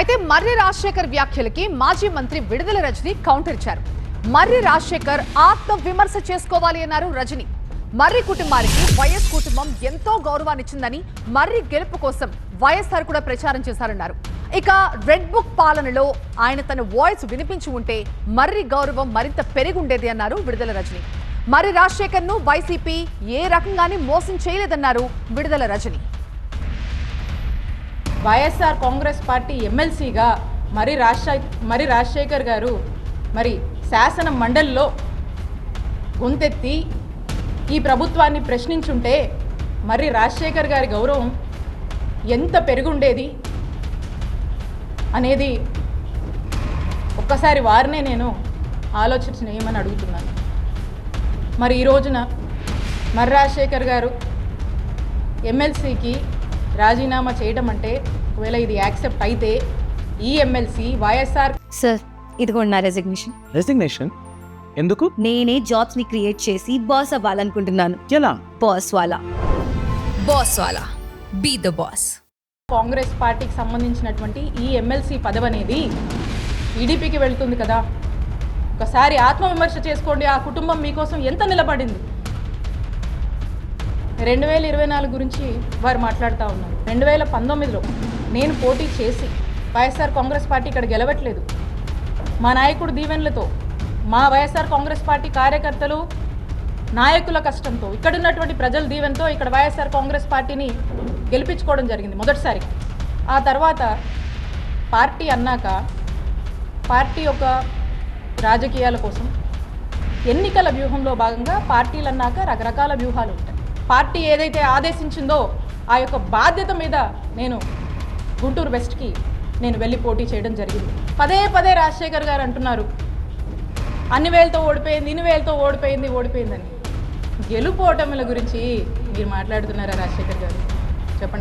అయితే మర్రి రాజశేఖర్ వ్యాఖ్యలకి మాజీ మంత్రి విడుదల రజని కౌంటర్ ఇచ్చారు. మర్రి రాజశేఖర్ ఆత్మ విమర్శ చేసుకోవాలి అన్నారు రజని. మర్రి కుటుంబానికి వైఎస్ కుటుంబం ఎంతో గౌరవాన్నిచ్చిందని, మర్రి గెలుపు కోసం వైఎస్ఆర్ కూడా ప్రచారం చేశారన్నారు. ఇక రెడ్ బుక్ పాలనలో ఆయన తన వాయిస్ వినిపించి ఉంటే మర్రి గౌరవం మరింత పెరిగుండేది అన్నారు విడుదల రజని. మర్రి రాజశేఖర్ ను వైసీపీ ఏ రకంగానే మోసం చేయలేదన్నారు విడుదల రజని. వైఎస్ఆర్ కాంగ్రెస్ పార్టీ ఎమ్మెల్సీగా మర్రి రాజశేఖర్ గారు మరి శాసన మండలిలో గొంతెత్తి ఈ ప్రభుత్వాన్ని ప్రశ్నించుంటే మర్రి రాజశేఖర్ గారి గౌరవం ఎంత పెరుగుండేది అనేది ఒక్కసారి వారినే నేను ఆలోచించమని అడుగుతున్నాను. మరి ఈ రోజున మర్రి రాజశేఖర్ గారు ఎమ్మెల్సీకి రాజీనామా చేయడం అంటే, ఒకవేళ ఇది యాక్సెప్ట్ అయితే ఈ ఎమ్మెల్సీ వైఎస్ఆర్ సార్ ఇదిగోండి నా రెసిగ్నేషన్. ఎందుకు? నేనే జాబ్స్ ని క్రియేట్ చేసి బాస్ అవ్వాలనుకుంటున్నాను. ఎలా? బాస్ వాలా బీ ద బాస్. కాంగ్రెస్ పార్టీకి సంబంధించినటువంటి ఈ ఎమ్మెల్సీ పదవి అనేది టీడీపీకి వెళ్తుంది కదా. ఒకసారి ఆత్మవిమర్శ చేసుకోండి. ఆ కుటుంబం మీకోసం ఎంత నిలబడింది. 2024 గురించి వారు మాట్లాడుతూ ఉన్నారు. 2019లో నేను పోటీ చేసి వైఎస్ఆర్ కాంగ్రెస్ పార్టీ ఇక్కడ గెలవట్లేదు. మా నాయకుడు దీవెనలతో, మా వైఎస్ఆర్ కాంగ్రెస్ పార్టీ కార్యకర్తలు నాయకుల కష్టంతో, ఇక్కడ ఉన్నటువంటి ప్రజల దీవెనతో ఇక్కడ వైఎస్ఆర్ కాంగ్రెస్ పార్టీని గెలిపించుకోవడం జరిగింది మొదటిసారి. ఆ తర్వాత పార్టీ అన్నాక పార్టీ యొక్క రాజకీయాల కోసం ఎన్నికల వ్యూహంలో భాగంగా పార్టీలు అన్నాక రకరకాల వ్యూహాలు ఉంటాయి. పార్టీ ఏదైతే ఆదేశించిందో ఆ యొక్క బాధ్యత మీద నేను గుంటూరు వెస్ట్కి నేను వెళ్ళి పోటీ చేయడం జరిగింది. పదే రాజశేఖర్ గారు అంటున్నారు అన్ని వేలతో ఓడిపోయింది, ఇన్ని వేలతో ఓడిపోయిందని. గెలుపు ఓటమిల గురించి మీరు మాట్లాడుతున్నారా రాజశేఖర్ గారు? చెప్పండి.